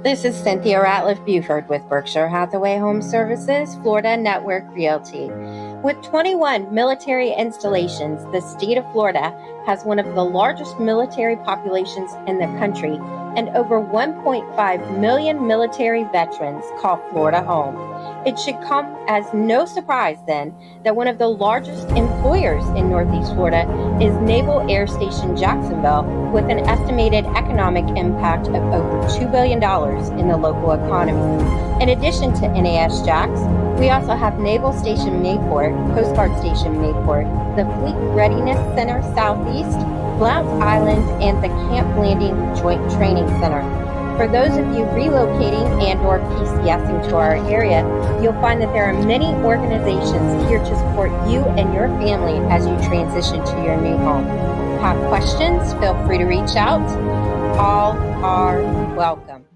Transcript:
This is Cynthia Ratliff Buford with Berkshire Hathaway Home Services, Florida Network Realty. With 21 military installations, the state of Florida has one of the largest military populations in the country, and over 1.5 million military veterans call Florida home. It should come as no surprise then that one of the largest employers in Northeast Florida is Naval Air Station Jacksonville, with an estimated economic impact of over $2 billion in the local economy. In addition to NAS Jax, we also have Naval Station Mayport, Coast Guard Station Mayport, the Fleet Readiness Center Southeast, Blount Island, and the Camp Landing Joint Training Center. For those of you relocating and or PCS'ing to our area, you'll find that there are many organizations here to support you and your family as you transition to your new home. Have questions? Feel free to reach out. All are welcome.